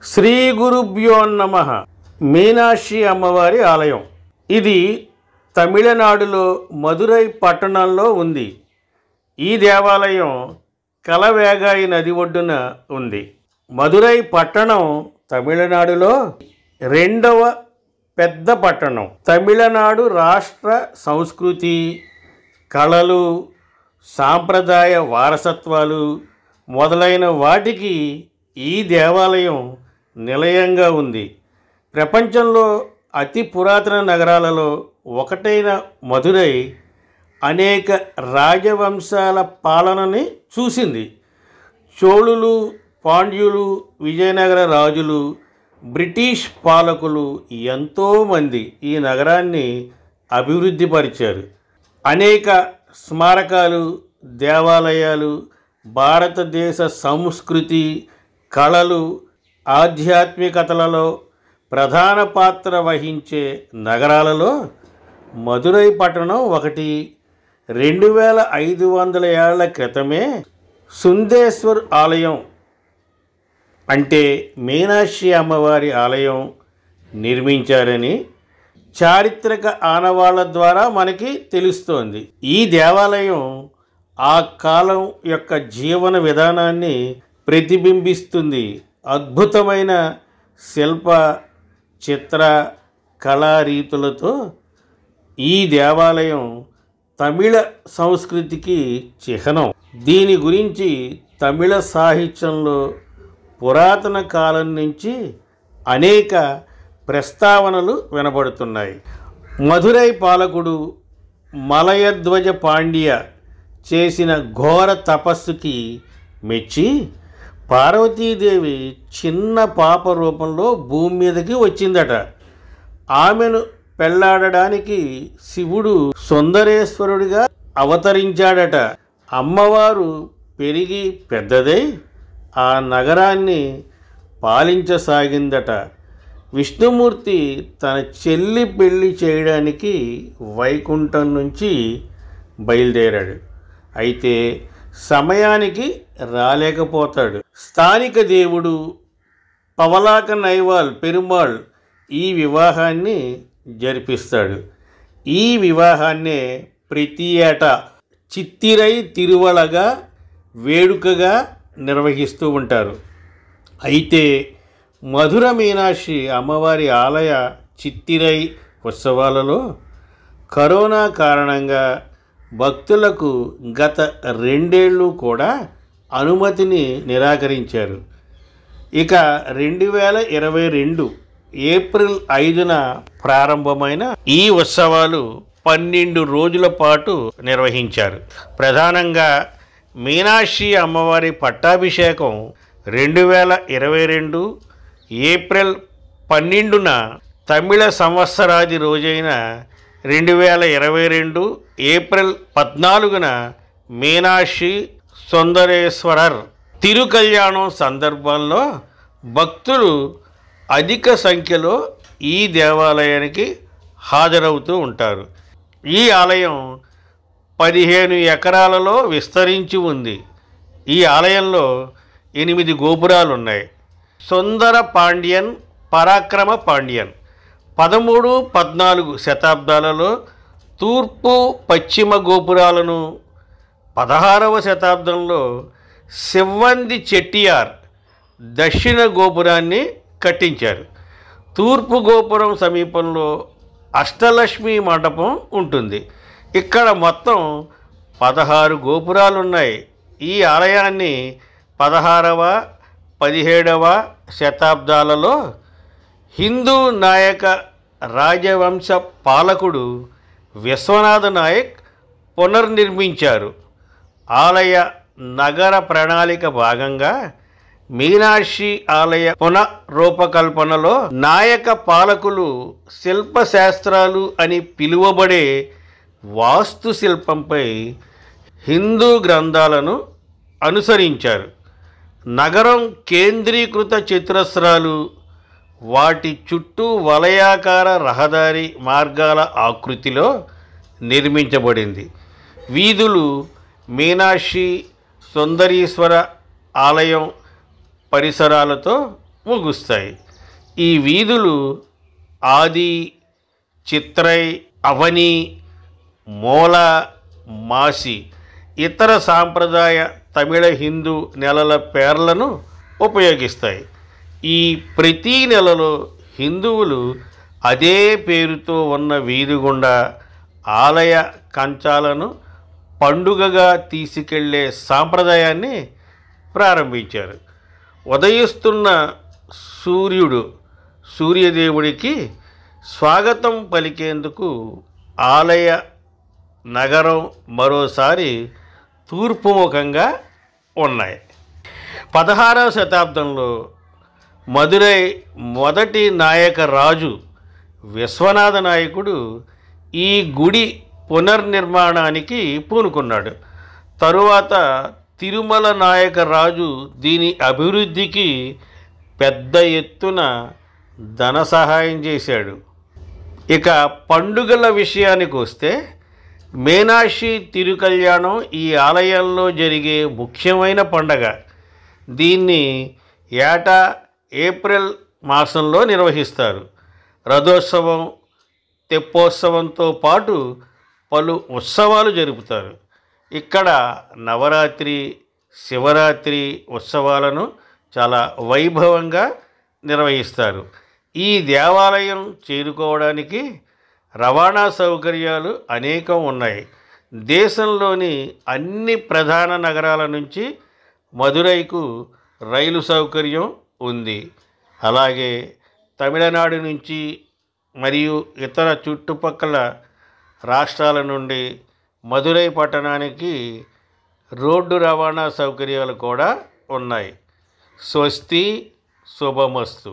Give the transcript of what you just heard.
శ్రీ గురుభ్యో నమః. మీనాక్షి అమ్మవారి ఆలయం. ఇది తమిళనాడులో మదురై పట్టణంలో ఉంది. ఈ దేవాలయం కలవేగాయి నది ఒడ్డున ఉంది. మదురై పట్టణం తమిళనాడులో రెండవ పెద్ద పట్టణం. తమిళనాడు రాష్ట్ర సంస్కృతి, కళలు, సాంప్రదాయ వారసత్వాలు మొదలైన వాటికి ఈ దేవాలయం నిలయంగా ఉంది. ప్రపంచంలో అతి పురాతన నగరాలలో ఒకటైన మదురై అనేక రాజవంశాల పాలనని చూసింది. చోళులు, పాండ్యులు, విజయనగర రాజులు, బ్రిటిష్ పాలకులు ఎంతోమంది ఈ నగరాన్ని అభివృద్ధి పరిచారు. అనేక స్మారకాలు, దేవాలయాలు భారతదేశ సంస్కృతి, కళలు, ఆధ్యాత్మికతలలో ప్రధాన పాత్ర వహించే నగరాలలో మదురై పట్టణం ఒకటి. 2500 ఏళ్ల క్రితమే సుందేశ్వర్ ఆలయం అంటే మీనాక్షి అమ్మవారి ఆలయం నిర్మించారని చారిత్రక ఆనవాళ్ల ద్వారా మనకి తెలుస్తోంది. ఈ దేవాలయం ఆ కాలం యొక్క జీవన విధానాన్ని ప్రతిబింబిస్తుంది. అద్భుతమైన శిల్ప, చిత్ర, కళారీతులతో ఈ దేవాలయం తమిళ సంస్కృతికి చిహ్నం. దీని గురించి తమిళ సాహిత్యంలో పురాతన కాలం నుంచి అనేక ప్రస్తావనలు వినబడుతున్నాయి. మదురై పాలకుడు మలయధ్వజ పాండ్య చేసిన ఘోర తపస్సుకి మెచ్చి పార్వతీదేవి చిన్న పాప రూపంలో భూమి మీదకి వచ్చిందట. ఆమెను పెళ్లాడడానికి శివుడు సుందరేశ్వరుడిగా అవతరించాడట. అమ్మవారు పెరిగి పెద్దదై ఆ నగరాన్ని పాలించసాగిందట. విష్ణుమూర్తి తన చెల్లి పెళ్లి చేయడానికి వైకుంఠం నుంచి బయలుదేరాడు. అయితే సమయానికి రాలేకపోతాడు. స్థానిక దేవుడు పవలాక నైవాల్ పెరుమాళ్ ఈ వివాహాన్ని జరిపిస్తాడు. ఈ వివాహాన్నే ప్రతి ఏటా చిత్తిరై తిరువళగా వేడుకగా నిర్వహిస్తూ ఉంటారు. అయితే మధుర మీనాక్షి అమ్మవారి ఆలయ చిత్తిరై ఉత్సవాలలో కరోనా కారణంగా భక్తులకు గత 2 ఏళ్ళు కూడా అనుమతిని నిరాకరించారు. ఇక 2022 ఏప్రిల్ 5న ప్రారంభమైన ఈ ఉత్సవాలు 12 రోజుల పాటు నిర్వహించారు. ప్రధానంగా మీనాక్షి అమ్మవారి పట్టాభిషేకం 2022 ఏప్రిల్ 12న, తమిళ సంవత్సరాది రోజైన 2022 ఏప్రిల్ 14న మీనాక్షి సుందరేశ్వరర్ తిరుకల్యాణం సందర్భంలో భక్తులు అధిక సంఖ్యలో ఈ దేవాలయానికి హాజరవుతూ ఉంటారు. ఈ ఆలయం 15 ఎకరాలలో విస్తరించి ఉంది. ఈ ఆలయంలో 8 గోపురాలు ఉన్నాయి. సుందర పాండ్యన్, పరాక్రమ పాండ్యన్ 13, 14 శతాబ్దాలలో తూర్పు, పశ్చిమ గోపురాలను, 16వ శతాబ్దంలో శివంది చెట్టియార్ దక్షిణ గోపురాన్ని కట్టించారు. తూర్పు గోపురం సమీపంలో అష్టలక్ష్మి మండపం ఉంటుంది. ఇక్కడ మొత్తం 16 గోపురాలు ఉన్నాయి. ఈ ఆలయాన్ని 16వ, 17వ శతాబ్దాలలో హిందూ నాయక రాజవంశ పాలకుడు విశ్వనాథ నాయక్ పునర్నిర్మించారు. ఆలయ నగర ప్రణాళిక భాగంగా మీనాక్షి ఆలయ పునరూపకల్పనలో నాయక పాలకులు శిల్పశాస్త్రాలు అని పిలువబడే వాస్తుశిల్పంపై హిందూ గ్రంథాలను అనుసరించారు. నగరం కేంద్రీకృత చతురస్రాలు, వాటి చుట్టూ వలయాకార రహదారి మార్గాల ఆకృతిలో నిర్మించబడింది. వీధులు మీనాక్షి సుందరీశ్వర ఆలయం పరిసరాలతో ముగుస్తాయి. ఈ వీధులు ఆది, చిత్రై, అవని, మూల, మాసి ఇతర సాంప్రదాయ తమిళ హిందూ నెలల పేర్లను ఉపయోగిస్తాయి. ఈ ప్రతి నెలలో హిందువులు అదే పేరుతో ఉన్న వీధి గుండా ఆలయ కంచాలను పండుగగా తీసుకెళ్లే సాంప్రదాయాన్ని ప్రారంభించారు. ఉదయిస్తున్న సూర్యదేవుడికి స్వాగతం పలికేందుకు ఆలయ నగరం మరోసారి తూర్పుముఖంగా ఉన్నాయి. 16వ శతాబ్దంలో మదురై మొదటి నాయక రాజు విశ్వనాథ నాయకుడు ఈ గుడి పునర్నిర్మాణానికి పూనుకున్నాడు. తరువాత తిరుమల నాయక రాజు దీని అభివృద్ధికి పెద్ద ఎత్తున ధన సహాయం చేశాడు. ఇక పండుగల విషయానికి వస్తే మీనాక్షి తిరుకల్యాణం ఈ ఆలయంలో జరిగే ముఖ్యమైన పండగ. దీన్ని ఏటా ఏప్రిల్ మాసంలో నిర్వహిస్తారు. రథోత్సవం, తెప్పోత్సవంతో పాటు పలు ఉత్సవాలు జరుపుతారు. ఇక్కడ నవరాత్రి, శివరాత్రి ఉత్సవాలను చాలా వైభవంగా నిర్వహిస్తారు. ఈ దేవాలయం చేరుకోవడానికి రవాణా సౌకర్యాలు అనేకం ఉన్నాయి. దేశంలోని అన్ని ప్రధాన నగరాల నుంచి మదురైకు రైలు సౌకర్యం ఉంది. అలాగే తమిళనాడు నుంచి మరియు ఇతర చుట్టుపక్కల రాష్ట్రాల నుండి మదురై పట్టణానికి రోడ్డు రవాణా సౌకర్యాలు కూడా ఉన్నాయి. స్వస్తి, శుభమస్తు.